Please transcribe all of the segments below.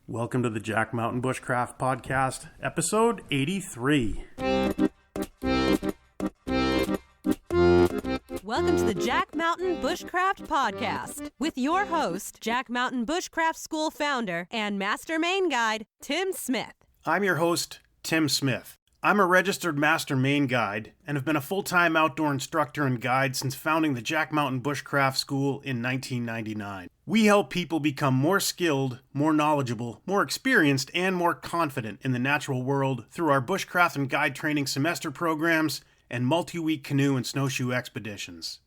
Welcome to the Jack Mountain Bushcraft Podcast, episode 83. Welcome to the Jack Mountain Bushcraft Podcast with your host, Jack Mountain Bushcraft School founder and Master Main Guide, Tim Smith. I'm your host, Tim Smith. I'm a registered Master Main Guide and have been a full-time outdoor instructor and guide since founding the Jack Mountain Bushcraft School in 1999. We help people become more skilled, more knowledgeable, more experienced, and more confident in the natural world through our bushcraft and guide training semester programs and multi-week canoe and snowshoe expeditions.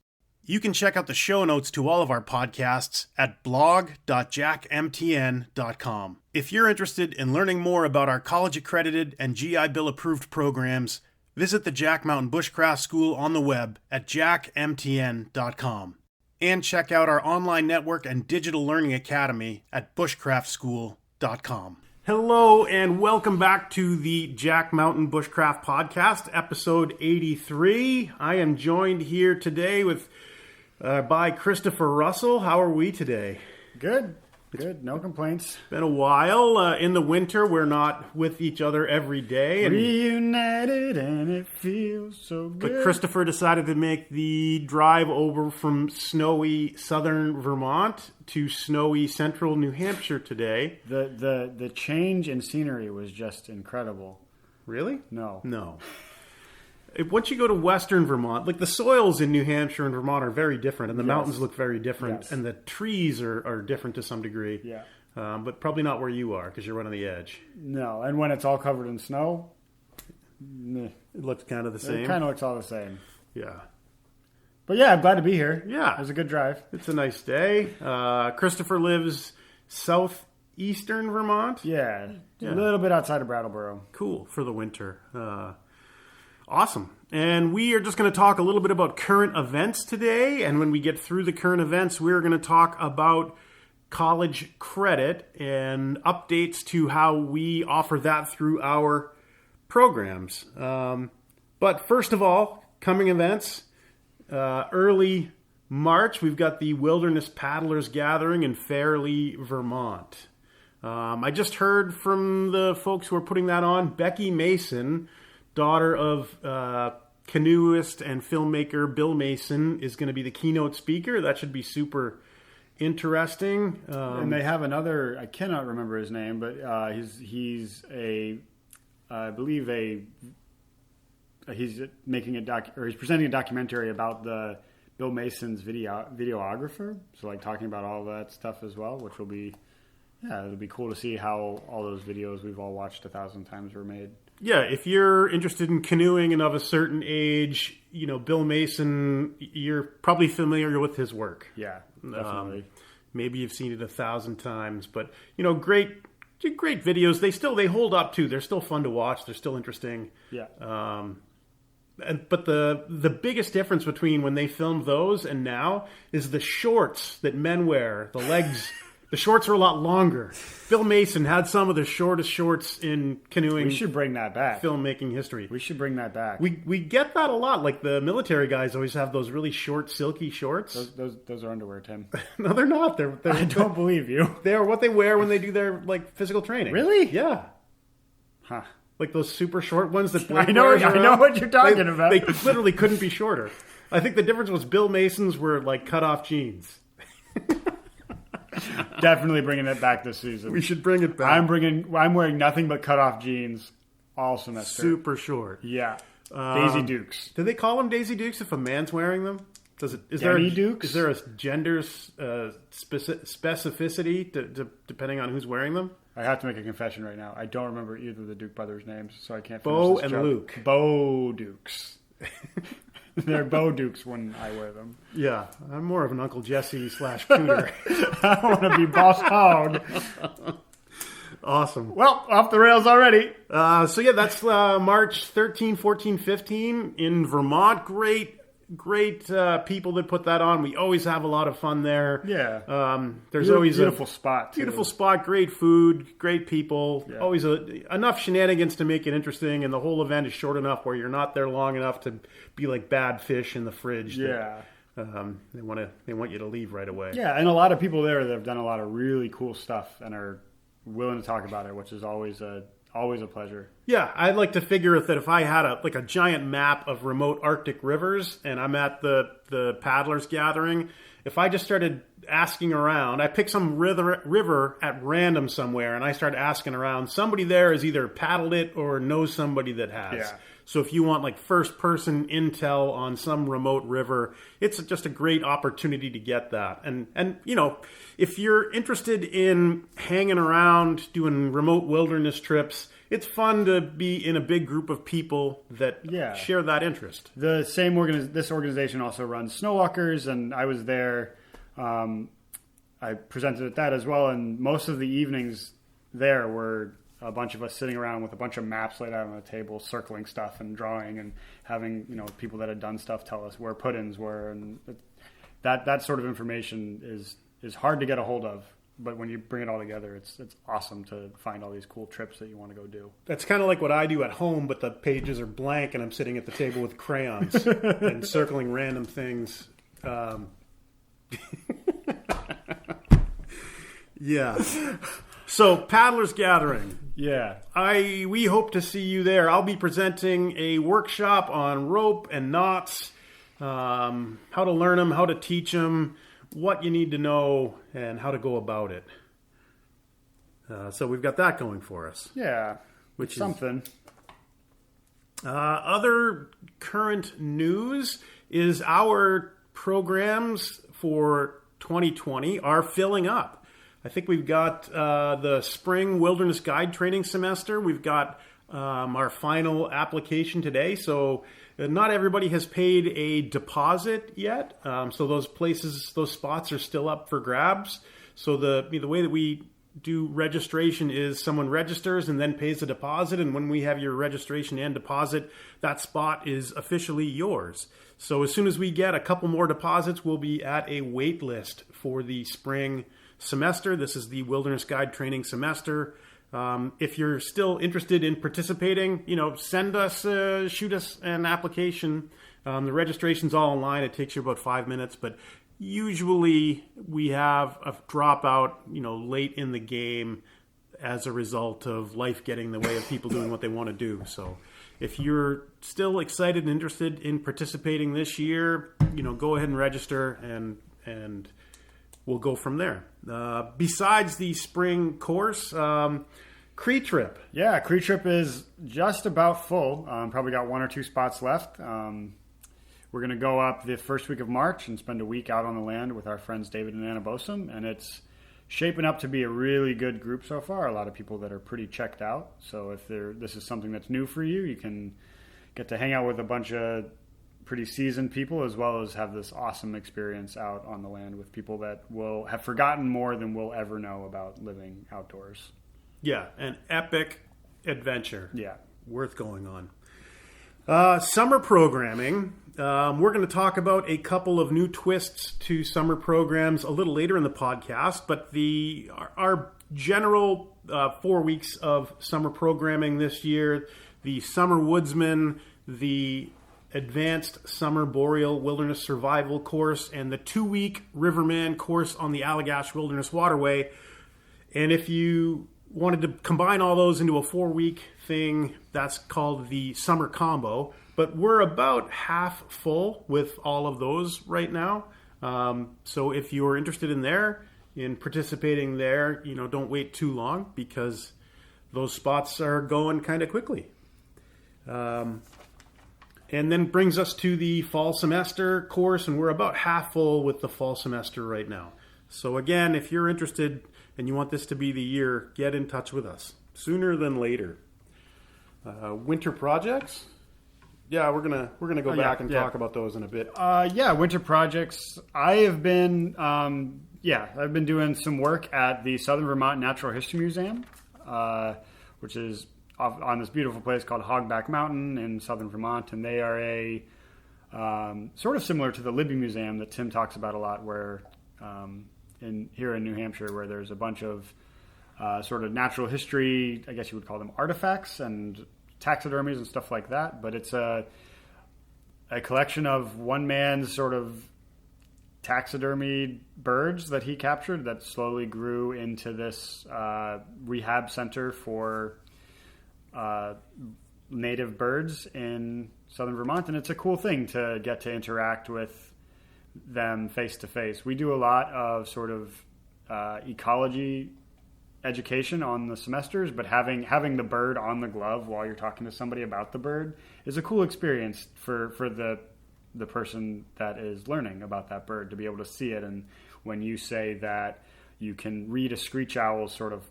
You can check out the show notes to all of our podcasts at blog.jackmtn.com. If you're interested in learning more about our college-accredited and GI Bill-approved programs, visit the Jack Mountain Bushcraft School on the web at jackmtn.com. And check out our online network and digital learning academy at bushcraftschool.com. Hello and welcome back to the Jack Mountain Bushcraft Podcast, episode 83. I am joined here today by Christopher Russell. How are we today? Good. No complaints. Been a while. In the winter, we're not with each other every day. Reunited and it feels so good. But Christopher decided to make the drive over from snowy southern Vermont to snowy central New Hampshire today. The change in scenery was just incredible. Really? No. Once you go to western Vermont, like the soils in New Hampshire and Vermont are very different, and the Yes. mountains look very different, Yes. and the trees are different to some degree. Yeah. But probably not where you are, because you're right on the edge. No, and when it's all covered in snow, It looks kind of the same. it kind of looks all the same. Yeah. But yeah, I'm glad to be here. Yeah. It was a good drive. It's a nice day. Christopher lives southeastern Vermont. Yeah. Yeah. A little bit outside of Brattleboro. Cool, for the winter. Awesome. And we are just going to talk a little bit about current events today. And when we get through the current events, we're going to talk about college credit and updates to how we offer that through our programs. But first of all, coming events, early March, we've got the Wilderness Paddlers Gathering in Fairleigh, Vermont. I just heard from the folks who are putting that on, Becky Mason, daughter of canoeist and filmmaker Bill Mason, is going to be the keynote speaker. That should be super interesting. And they have another, I cannot remember his name, but he's he's presenting a documentary about the Bill Mason's videographer. So like talking about all that stuff as well, which will be, it'll be cool to see how all those videos we've all watched 1,000 times were made. Yeah, if you're interested in canoeing and of a certain age, Bill Mason, you're probably familiar with his work. Yeah, definitely. Maybe you've seen it 1,000 times, but great videos. They hold up too. They're still fun to watch. They're still interesting. Yeah. But the biggest difference between when they filmed those and now is the shorts that men wear. The legs. The shorts are a lot longer. Bill Mason had some of the shortest shorts in canoeing. We should bring that back. Filmmaking history. We should bring that back. We get that a lot. Like the military guys always have those really short, silky shorts. Those are underwear, Tim. No, they're not. They're I don't believe you. They're what they wear when they do their physical training. Really? Yeah. Huh. Like those super short ones that I know what you're talking about. They literally couldn't be shorter. I think the difference was Bill Mason's were like cut off jeans. Definitely bringing it back this season. We should bring it back. I'm wearing nothing but cut off jeans all semester. Super short. Yeah. Daisy Dukes. Do they call them Daisy Dukes if a man's wearing them? Is there a gender specificity depending on who's wearing them? I have to make a confession right now. I don't remember either of the Duke brothers' names, so I can't finish Bo this and joke. Luke. Bo Dukes. They're Bo Dukes when I wear them. Yeah, I'm more of an Uncle Jesse / Cooter. I want to be Boss Hog. Awesome. Well, off the rails already. That's March 13, 14, 15 in Vermont. Great people that put that on. We always have a lot of fun there. Yeah. There's always beautiful spot. Too. Beautiful spot, great food, great people. Yeah. Always enough shenanigans to make it interesting, and the whole event is short enough where you're not there long enough to be like bad fish in the fridge. Yeah. They want you to leave right away. Yeah, and a lot of people there that have done a lot of really cool stuff and are willing to talk about it, which is always a pleasure. Yeah, I'd like to figure that if I had a giant map of remote Arctic rivers and I'm at the paddlers gathering, if I just started asking around, I pick some river at random somewhere and I start asking around, somebody there has either paddled it or knows somebody that has. Yeah. So if you want like first person intel on some remote river, it's just a great opportunity to get that. And you know, if you're interested in hanging around doing remote wilderness trips, it's fun to be in a big group of people that share that interest. The same this organization also runs snowwalkers, and I was there. I presented at that as well, and most of the evenings there were a bunch of us sitting around with a bunch of maps laid out on the table, circling stuff and drawing, and having people that had done stuff tell us where put-ins were, and that sort of information is hard to get a hold of. But when you bring it all together, it's awesome to find all these cool trips that you want to go do. That's kind of like what I do at home, but the pages are blank and I'm sitting at the table with crayons and circling random things. Yeah. So, Paddlers Gathering. Yeah. We hope to see you there. I'll be presenting a workshop on rope and knots, how to learn them, how to teach them, what you need to know, and how to go about it. So we've got that going for us. Yeah, which something. Other current news is our programs for 2020 are filling up. I think we've got the spring wilderness guide training semester. We've got our final application today. So not everybody has paid a deposit yet. So those spots are still up for grabs. So the way that we do registration is someone registers and then pays a deposit. And when we have your registration and deposit, that spot is officially yours. So as soon as we get a couple more deposits, we'll be at a wait list for the spring semester. This is the wilderness guide training semester. If you're still interested in participating, shoot us an application. The registration's all online. It takes you about 5 minutes, but usually we have a dropout, late in the game as a result of life getting in the way of people doing what they want to do. So if you're still excited and interested in participating this year, go ahead and register and we'll go from there. Besides the spring course, Cree Trip. Yeah, Cree Trip is just about full. Probably got 1 or 2 spots left. We're going to go up the first week of March and spend a week out on the land with our friends David and Anna Bosom, and it's shaping up to be a really good group so far. A lot of people that are pretty checked out. So if this is something that's new for you, you can get to hang out with a bunch of pretty seasoned people, as well as have this awesome experience out on the land with people that will have forgotten more than we'll ever know about living outdoors. Yeah, an epic adventure. Yeah. Worth going on. Summer programming. We're going to talk about a couple of new twists to summer programs a little later in the podcast, but our general 4 weeks of summer programming this year, the Summer Woodsman, the Advanced Summer Boreal Wilderness Survival course, and the 2-week Riverman course on the Allagash Wilderness Waterway. And if you wanted to combine all those into a 4-week thing, that's called the Summer Combo. But we're about half full with all of those right now. So if you're interested in participating there, don't wait too long because those spots are going kind of quickly. And then brings us to the fall semester course, and we're about half full with the fall semester right now. So again, if you're interested and you want this to be the year, get in touch with us sooner than later. Winter projects. Yeah, we're gonna go back and talk about those in a bit. Winter projects. I've been doing some work at the Southern Vermont Natural History Museum, which is on this beautiful place called Hogback Mountain in Southern Vermont, and they are a sort of similar to the Libby Museum that Tim talks about a lot, where here in New Hampshire, where there's a bunch of sort of natural history, I guess you would call them artifacts and taxidermies and stuff like that. But it's a collection of one man's sort of taxidermied birds that he captured that slowly grew into this rehab center for native birds in southern Vermont. And it's a cool thing to get to interact with them face to face. We do a lot of sort of ecology education on the semesters, but having the bird on the glove while you're talking to somebody about the bird is a cool experience for the person that is learning about that bird, to be able to see it. And when you say that you can read a screech owl's sort of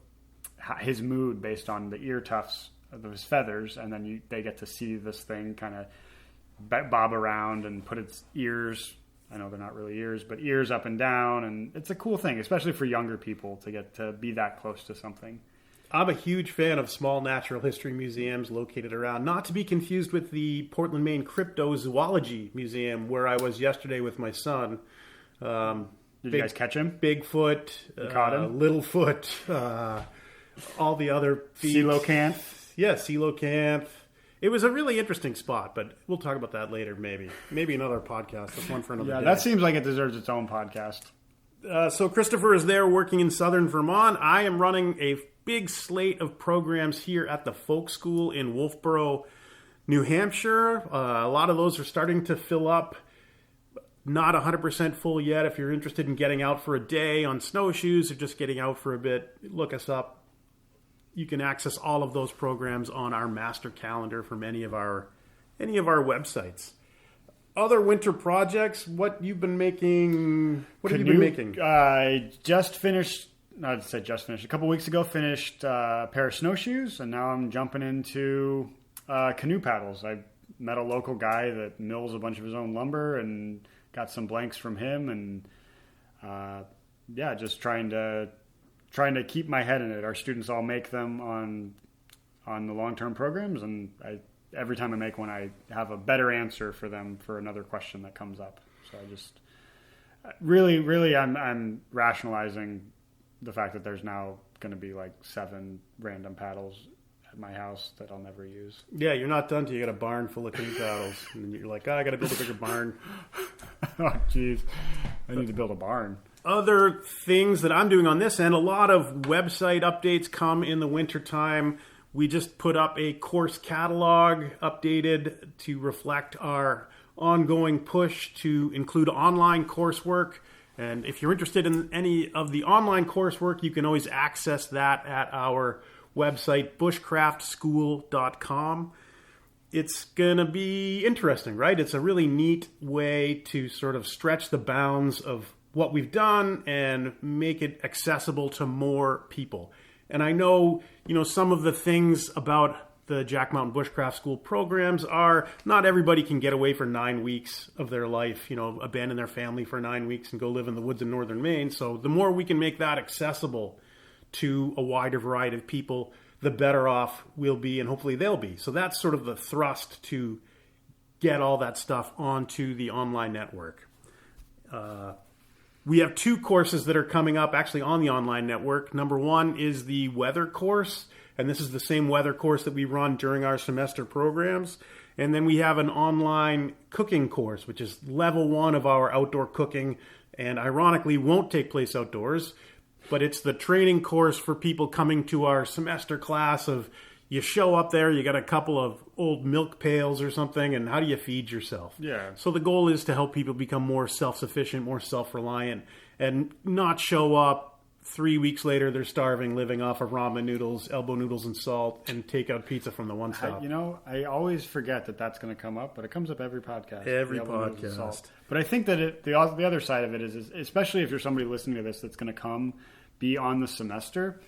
his mood based on the ear tufts of his feathers, and then they get to see this thing kind of bob around and put its ears, I know they're not really ears, but ears up and down. And it's a cool thing, especially for younger people, to get to be that close to something. I'm a huge fan of small natural history museums located around, not to be confused with the Portland, Maine Cryptozoology Museum, where I was yesterday with my son. Did you guys catch him? Bigfoot, You caught him? Littlefoot, all the other feet. Coelacanth? Yeah, coelacanth. It was a really interesting spot, but we'll talk about that later, maybe. Maybe another podcast. That's one for another day. That seems like it deserves its own podcast. So Christopher is there working in southern Vermont. I am running a big slate of programs here at the Folk School in Wolfboro, New Hampshire. A lot of those are starting to fill up. Not 100% full yet. If you're interested in getting out for a day on snowshoes or just getting out for a bit, look us up. You can access all of those programs on our master calendar from any of our websites. Other winter projects, what you've been making? What have you been making? I just finished. I'd say just finished. A couple weeks ago, finished a pair of snowshoes, and now I'm jumping into canoe paddles. I met a local guy that mills a bunch of his own lumber, and got some blanks from him, and just trying to keep my head in it. Our students all make them on the long-term programs, and every time I make one, I have a better answer for them for another question that comes up. So I just really I'm rationalizing the fact that there's now going to be like 7 random paddles at my house that I'll never use. Yeah, you're not done till you got a barn full of canoe paddles, and you're like, I got to build a bigger barn. Oh, jeez, I need to build a barn. Other things that I'm doing on this end, a lot of website updates come in the wintertime. We just put up a course catalog updated to reflect our ongoing push to include online coursework. And if you're interested in any of the online coursework, you can always access that at our website, bushcraftschool.com. It's going to be interesting, right? It's a really neat way to sort of stretch the bounds of what we've done and make it accessible to more people. And I know, some of the things about the Jack Mountain Bushcraft School programs are not everybody can get away for 9 weeks of their life, abandon their family for 9 weeks and go live in the woods in northern Maine. So the more we can make that accessible to a wider variety of people, the better off we'll be, and hopefully they'll be. So that's sort of the thrust, to get all that stuff onto the online network. We have 2 courses that are coming up actually on the online network. Number 1 is the weather course, and this is the same weather course that we run during our semester programs. And then we have an online cooking course, which is level 1 of our outdoor cooking, and ironically won't take place outdoors, but it's the training course for people coming to our semester class of, you show up there, you got a couple of old milk pails or something, and how do you feed yourself? Yeah. So the goal is to help people become more self-sufficient, more self-reliant, and not show up 3 weeks later, they're starving, living off of ramen noodles, elbow noodles and salt, and takeout pizza from the One Stop. I always forget that that's going to come up, but it comes up every podcast. Every podcast. But I think that the other side of it is, especially if you're somebody listening to this that's going to be on the semester,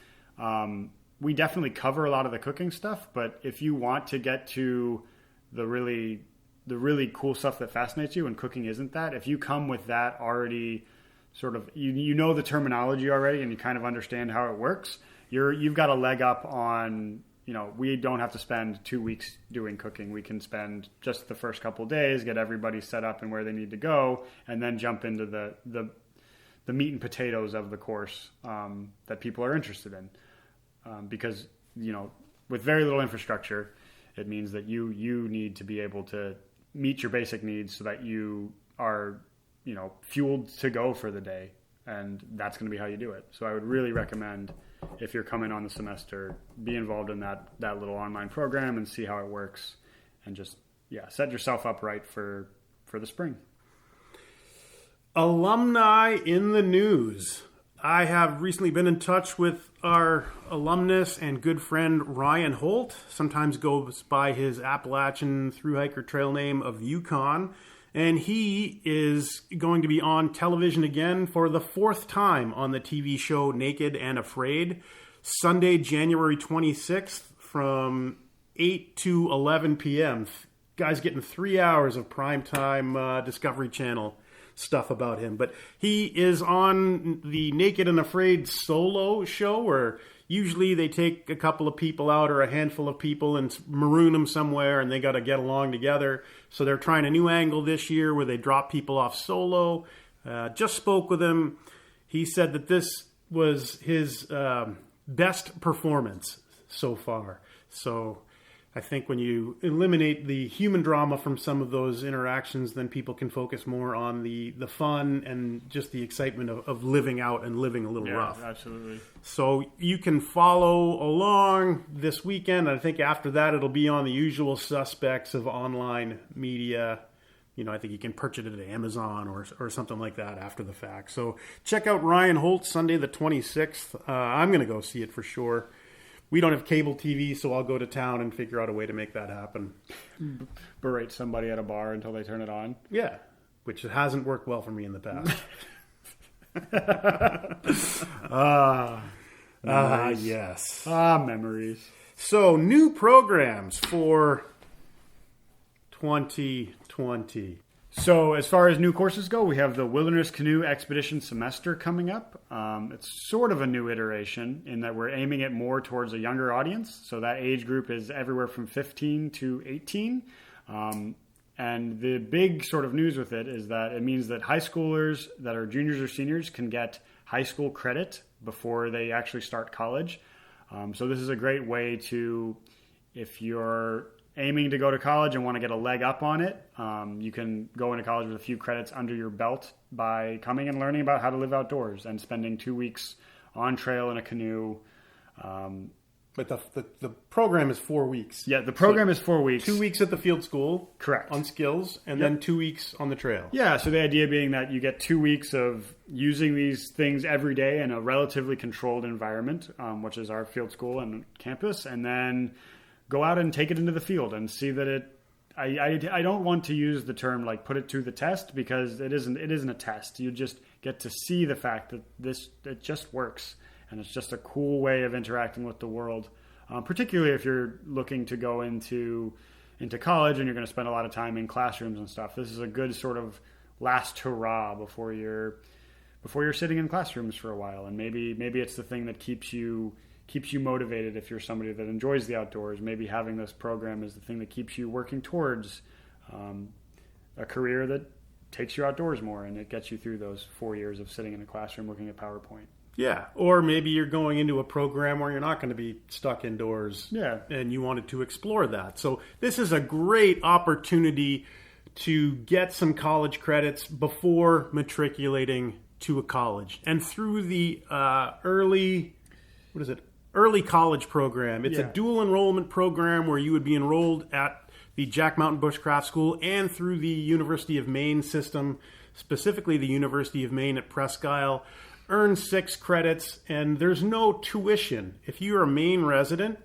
we definitely cover a lot of the cooking stuff, but if you want to get to the really cool stuff that fascinates you, and cooking isn't that, if you come with that already sort of, you know the terminology already and you kind of understand how it works, you've got a leg up on, we don't have to spend 2 weeks doing cooking. We can spend just the first couple of days, get everybody set up and where they need to go, and then jump into the meat and potatoes of the course that people are interested in. Because, with very little infrastructure, it means that you need to be able to meet your basic needs so that you are fueled to go for the day. And that's going to be how you do it. So I would really recommend, if you're coming on the semester, be involved in that little online program and see how it works, and just set yourself up right for the spring. Alumni in the news. I have recently been in touch with our alumnus and good friend Ryan Holt, sometimes goes by his Appalachian thru-hiker trail name of Yukon, and he is going to be on television again for the 4th time on the TV show Naked and Afraid, Sunday, January 26th from 8 to 11 p.m. Guy's getting 3 hours of primetime Discovery Channel stuff about him. But he is on the Naked and Afraid solo show, where usually they take a couple of people out or a handful of people and maroon them somewhere, and they got to get along together. So they're trying a new angle this year where they drop people off solo. Just spoke with him. He said that this was his best performance so far. So I think when you eliminate the human drama from some of those interactions, then people can focus more on the fun and just the excitement of living out and living a little rough. Absolutely. So you can follow along this weekend. I think after that, it'll be on the usual suspects of online media. I think you can purchase it at Amazon or something like that after the fact. So check out Ryan Holt, Sunday the 26th. I'm going to go see it for sure. We don't have cable TV, so I'll go to town and figure out a way to make that happen. Berate somebody at a bar until they turn it on. Yeah, which hasn't worked well for me in the past. Yes. Memories. So, new programs for 2020. So as far as new courses go, we have the Wilderness Canoe Expedition semester coming up. It's sort of a new iteration in that we're aiming it more towards a younger audience. So that age group is everywhere from 15 to 18. And the big sort of news with it is that it means that high schoolers that are juniors or seniors can get high school credit before they actually start college. So this is a great way to, if you're aiming to go to college and want to get a leg up on it, you can go into college with a few credits under your belt by coming and learning about how to live outdoors and spending 2 weeks on trail in a canoe. But the program is 4 weeks. Yeah, the program is 4 weeks. 2 weeks at the field school. Correct. On skills, and then 2 weeks on the trail. Yeah, so the idea being that you get 2 weeks of using these things every day in a relatively controlled environment, which is our field school and campus, and then go out and take it into the field and see that it. I don't want to use the term like put it to the test, because it isn't a test. You just get to see the fact that it just works, and it's just a cool way of interacting with the world. Particularly if you're looking to go into college and you're going to spend a lot of time in classrooms and stuff. This is a good sort of last hurrah before you're sitting in classrooms for a while, and maybe it's the thing that keeps you motivated if you're somebody that enjoys the outdoors. Maybe having this program is the thing that keeps you working towards a career that takes you outdoors more, and it gets you through those 4 years of sitting in a classroom looking at PowerPoint. Yeah, or maybe you're going into a program where you're not going to be stuck indoors, and you wanted to explore that. So this is a great opportunity to get some college credits before matriculating to a college. And through the early college program, it's a dual enrollment program where you would be enrolled at the Jack Mountain Bushcraft School and through the University of Maine system, specifically the University of Maine at Presque Isle. Earn 6 credits, and there's no tuition. If you're a Maine resident,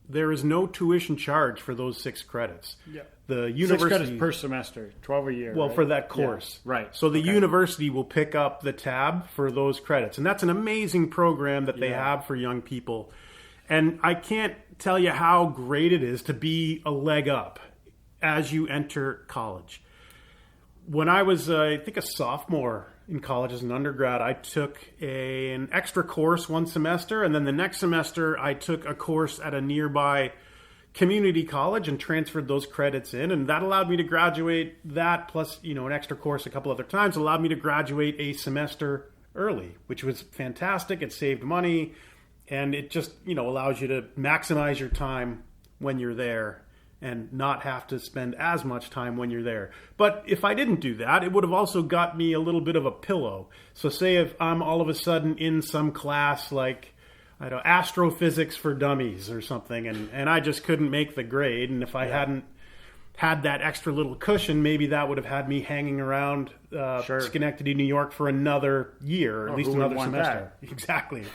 there is no tuition charge for those 6 credits. Yeah. The university, 6 credits per semester, 12 a year. Well, right? For that course. Yeah. Right. So the university will pick up the tab for those credits. And that's an amazing program that they have for young people. And I can't tell you how great it is to be a leg up as you enter college. When I was, I think, a sophomore in college as an undergrad, I took an extra course one semester, and then the next semester I took a course at a nearby community college and transferred those credits in, and that allowed me to graduate that plus, an extra course a couple other times allowed me to graduate a semester early, which was fantastic. It saved money, and it just, allows you to maximize your time when you're there and not have to spend as much time when you're there. But if I didn't do that, it would have also got me a little bit of a pillow. So say if I'm all of a sudden in some class like, I don't know, astrophysics for dummies or something, and I just couldn't make the grade, and if I hadn't had that extra little cushion, maybe that would have had me hanging around Schenectady, New York for another year, or at least another semester. Exactly.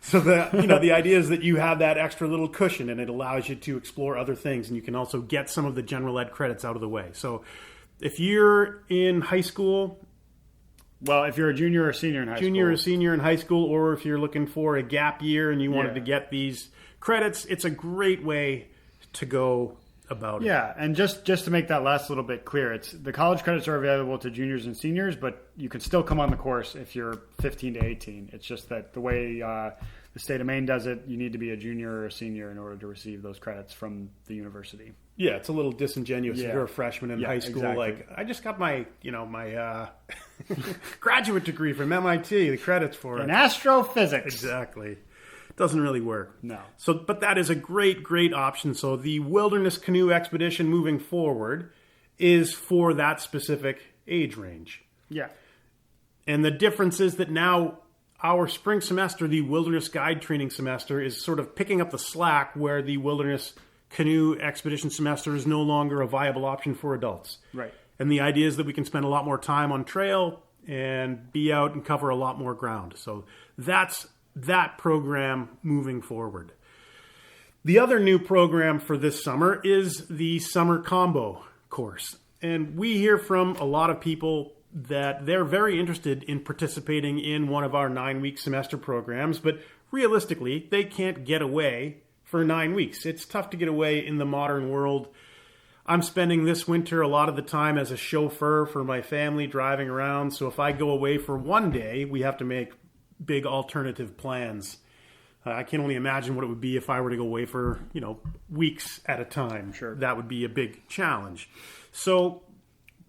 So the idea is that you have that extra little cushion, and it allows you to explore other things, and you can also get some of the general ed credits out of the way. So if you're in high school, well, if you're a junior or senior in high school, or if you're looking for a gap year and you wanted to get these credits, it's a great way to go about it. Yeah, and just to make that last little bit clear, it's the college credits are available to juniors and seniors, but you can still come on the course if you're 15 to 18. It's just that the way the state of Maine does it, you need to be a junior or a senior in order to receive those credits from the university. Yeah, it's a little disingenuous if you're a freshman in high school. Exactly. Like, I just got my graduate degree from MIT, the credits for it. In astrophysics. Exactly. Doesn't really work. No. So, but that is a great option. So the wilderness canoe expedition moving forward is for that specific age range. Yeah. And the difference is that now our spring semester, the wilderness guide training semester, is sort of picking up the slack where the wilderness canoe expedition semester is no longer a viable option for adults. Right. And the idea is that we can spend a lot more time on trail and be out and cover a lot more ground. So that's that program moving forward. The other new program for this summer is the summer combo course. And we hear from a lot of people that they're very interested in participating in one of our 9-week semester programs, but realistically, they can't get away for 9 weeks. It's tough to get away in the modern world. I'm spending this winter a lot of the time as a chauffeur for my family driving around. So if I go away for one day, we have to make big alternative plans. I can only imagine what it would be if I were to go away for, weeks at a time. Sure. That would be a big challenge. So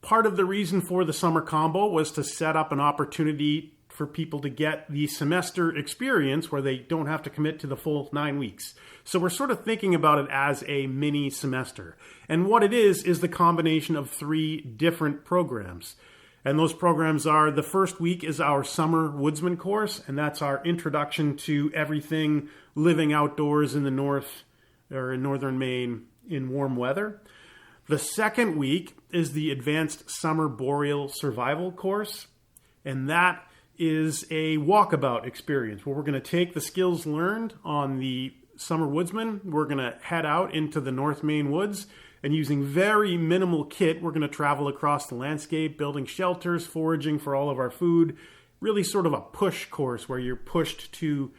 part of the reason for the summer combo was to set up an opportunity for people to get the semester experience where they don't have to commit to the full 9 weeks. So we're sort of thinking about it as a mini semester. And what it is the combination of 3 different programs. And those programs are, the first week is our summer woodsman course, and that's our introduction to everything living outdoors in the north or in northern Maine in warm weather. The second week is the advanced summer boreal survival course, and that is a walkabout experience where we're going to take the skills learned on the summer woodsman, we're going to head out into the North Maine woods, and using very minimal kit, we're going to travel across the landscape, building shelters, foraging for all of our food. Really sort of a push course where you're pushed to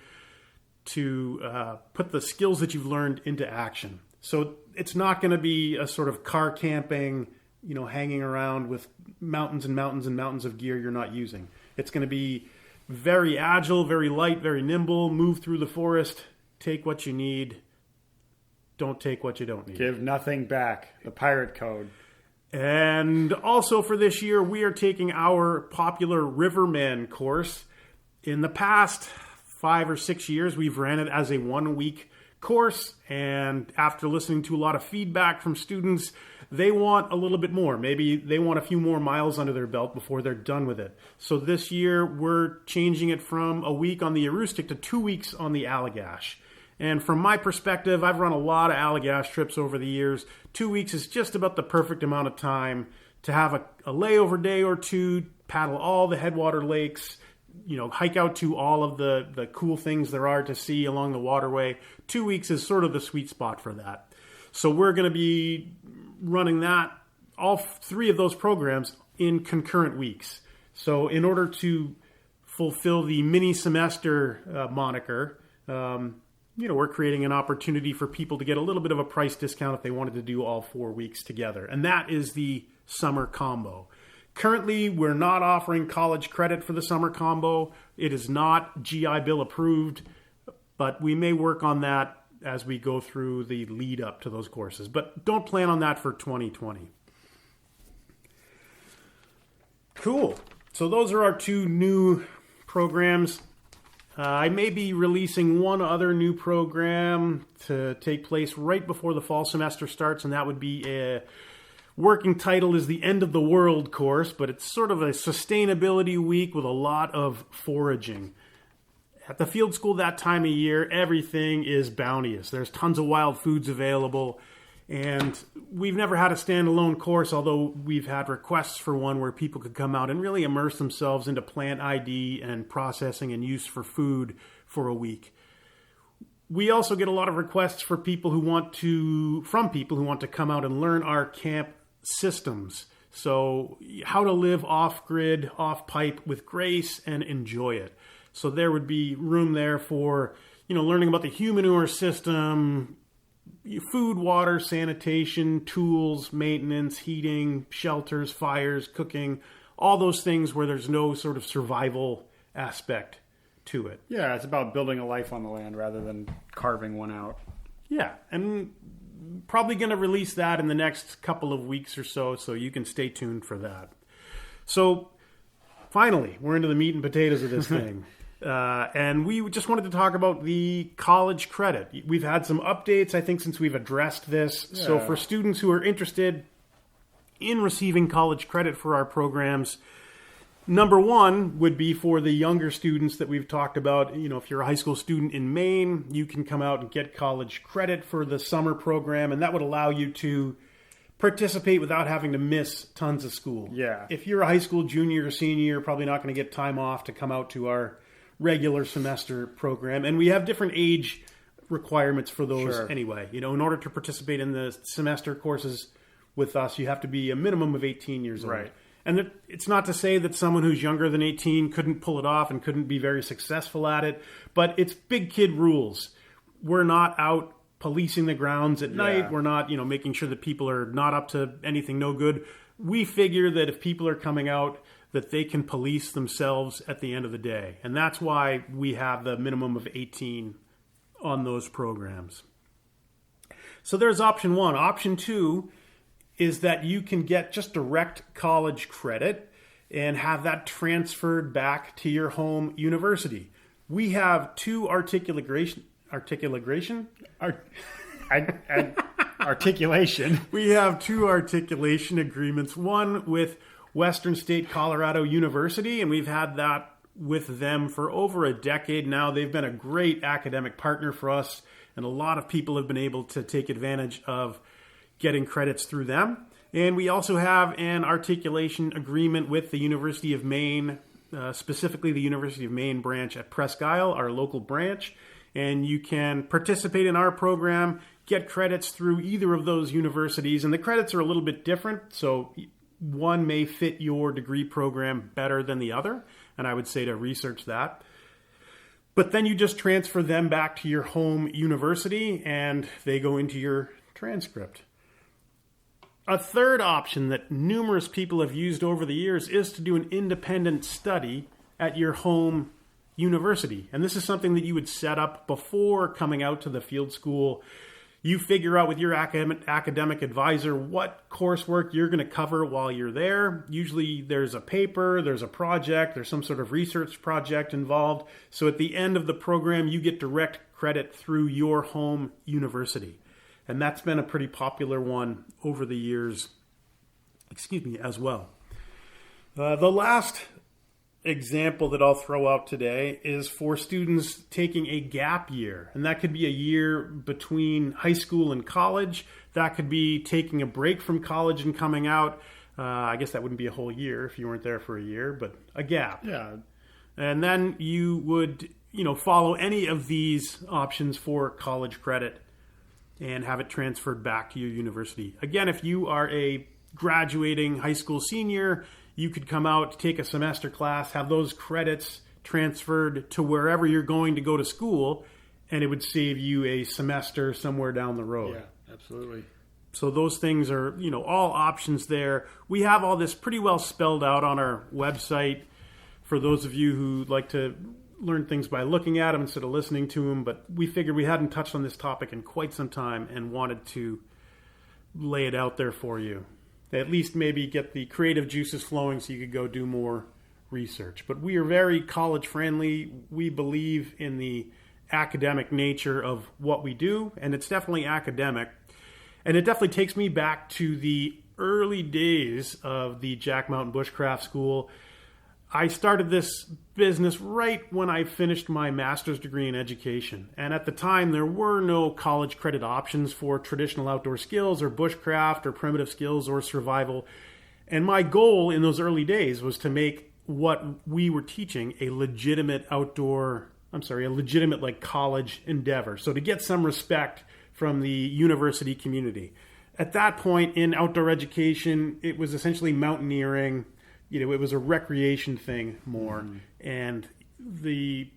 put the skills that you've learned into action. So it's not going to be a sort of car camping, hanging around with mountains and mountains and mountains of gear you're not using. It's going to be very agile, very light, very nimble, move through the forest, take what you need. Don't take what you don't need. Give nothing back. The pirate code. And also for this year, we are taking our popular Riverman course. In the past 5 or 6 years, we've ran it as a 1-week course. And after listening to a lot of feedback from students, they want a little bit more. Maybe they want a few more miles under their belt before they're done with it. So this year, we're changing it from a week on the Aroostook to 2 weeks on the Allagash. And from my perspective, I've run a lot of Allagash trips over the years. 2 weeks is just about the perfect amount of time to have a layover day or two, paddle all the headwater lakes, hike out to all of the cool things there are to see along the waterway. 2 weeks is sort of the sweet spot for that. So we're going to be running that, all 3 of those programs in concurrent weeks. So in order to fulfill the mini semester moniker, we're creating an opportunity for people to get a little bit of a price discount if they wanted to do all 4 weeks together. And that is the summer combo. Currently, we're not offering college credit for the summer combo. It is not GI Bill approved, but we may work on that as we go through the lead up to those courses. But don't plan on that for 2020. Cool. So those are our 2 new programs. I may be releasing one other new program to take place right before the fall semester starts, and that would be a working title is the End of the World course, but it's sort of a sustainability week with a lot of foraging. At the field school that time of year, everything is bounteous. There's tons of wild foods available, and we've never had a standalone course, although we've had requests for one where people could come out and really immerse themselves into plant ID and processing and use for food for a week. We also get a lot of requests from people who want to come out and learn our camp systems. So how to live off-grid, off-pipe with grace and enjoy it. So there would be room there for, learning about the humanure system, food, water, sanitation, tools, maintenance, heating, shelters, fires, cooking, all those things where there's no sort of survival aspect to it. Yeah, it's about building a life on the land rather than carving one out. Yeah, and probably going to release that in the next couple of weeks or so you can stay tuned for that. So finally, we're into the meat and potatoes of this thing. And we just wanted to talk about the college credit. We've had some updates, I think, since we've addressed this. Yeah. So for students who are interested in receiving college credit for our programs, number one would be for the younger students that we've talked about. If you're a high school student in Maine, you can come out and get college credit for the summer program, and that would allow you to participate without having to miss tons of school. Yeah. If you're a high school junior or senior, you're probably not going to get time off to come out to our regular semester program. And we have different age requirements for those anyway. In order to participate in the semester courses with us, you have to be a minimum of 18 years old. Right. And it's not to say that someone who's younger than 18 couldn't pull it off and couldn't be very successful at it, but it's big kid rules. We're not out policing the grounds at night. We're not, making sure that people are not up to anything no good. We figure that if people are coming out, that they can police themselves at the end of the day. And that's why we have the minimum of 18 on those programs. So there's option one. Option two is that you can get just direct college credit and have that transferred back to your home university. We have two articulation. We have two articulation agreements. One with Western State Colorado University, and we've had that with them for over a decade now. They've been a great academic partner for us, and a lot of people have been able to take advantage of getting credits through them. And we also have an articulation agreement with the University of Maine, specifically the University of Maine branch at Presque Isle, our local branch. And you can participate in our program, get credits through either of those universities. And the credits are a little bit different, so one may fit your degree program better than the other, and I would say to research that. But then you just transfer them back to your home university, and they go into your transcript. A third option that numerous people have used over the years is to do an independent study at your home university. And this is something that you would set up before coming out to the field school. You figure out with your academic advisor what coursework you're going to cover while you're there. Usually there's a paper, there's a project, there's some sort of research project involved. So at the end of the program, you get direct credit through your home university. And that's been a pretty popular one over the years, as well. The last example that I'll throw out today is for students taking a gap year. And that could be a year between high school and college. That could be taking a break from college and coming out. I guess that wouldn't be a whole year if you weren't there for a year, but a gap. Yeah. And then you would, follow any of these options for college credit and have it transferred back to your university. Again, if you are a graduating high school senior, you could come out, take a semester class, have those credits transferred to wherever you're going to go to school, and it would save you a semester somewhere down the road. Yeah, absolutely. So those things are, all options there. We have all this pretty well spelled out on our website for those of you who like to learn things by looking at them instead of listening to them. But we figured we hadn't touched on this topic in quite some time and wanted to lay it out there for you. At least maybe get the creative juices flowing so you could go do more research. But we are very college friendly. We believe in the academic nature of what we do, and it's definitely academic. And it definitely takes me back to the early days of the Jack Mountain Bushcraft School. I started this business right when I finished my master's degree in education. And at the time, there were no college credit options for traditional outdoor skills or bushcraft or primitive skills or survival. And my goal in those early days was to make what we were teaching a legitimate like college endeavor. So to get some respect from the university community. At that point in outdoor education, it was essentially mountaineering. It was a recreation thing more. And the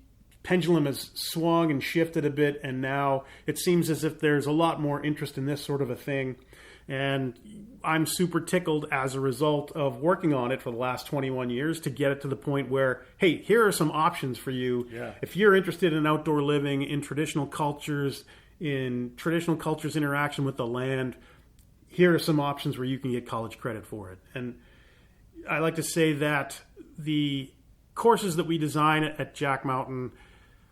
pendulum has swung and shifted a bit, and now it seems as if there's a lot more interest in this sort of a thing. And I'm super tickled as a result of working on it for the last 21 years to get it to the point where, hey, here are some options for you. Yeah. If you're interested in outdoor living, in traditional cultures interaction with the land, here are some options where you can get college credit for it. And I like to say that the courses that we design at Jack Mountain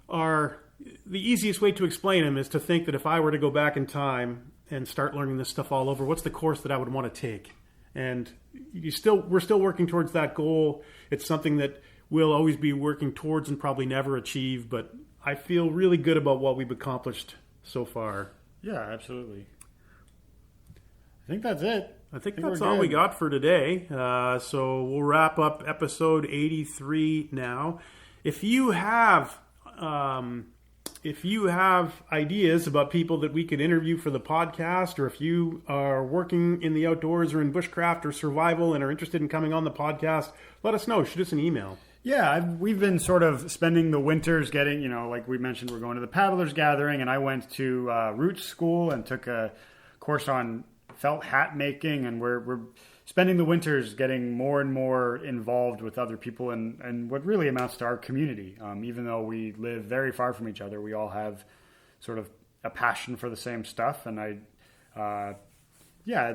are the easiest way to explain them is to think that if I were to go back in time and start learning this stuff all over, what's the course that I would want to take? And we're still working towards that goal. It's something that we'll always be working towards and probably never achieve, but I feel really good about what we've accomplished so far. Yeah, absolutely. I think that's it. I think that's all we got for today. So we'll wrap up episode 83 now. If you have ideas about people that we could interview for the podcast, or if you are working in the outdoors or in bushcraft or survival and are interested in coming on the podcast, let us know. Shoot us an email. Yeah, we've been sort of spending the winters getting, like we mentioned, we're going to the Paddlers Gathering, and I went to Roots School and took a course on felt hat making, and we're spending the winters getting more and more involved with other people and what really amounts to our community. Even though we live very far from each other, we all have sort of a passion for the same stuff, and the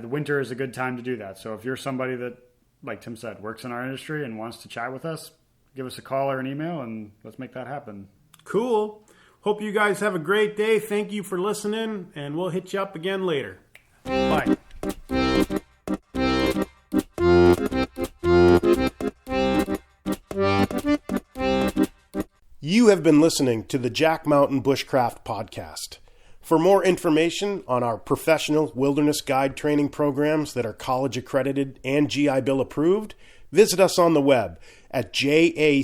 winter is a good time to do that. So if you're somebody that, like Tim said, works in our industry and wants to chat with us, give us a call or an email, and let's make that happen. Cool. Hope you guys have a great day. Thank you for listening, and we'll hit you up again later. Bye. You have been listening to the Jack Mountain Bushcraft Podcast. For more information on our professional wilderness guide training programs that are college accredited and GI Bill approved, visit us on the web at jackmtn.com.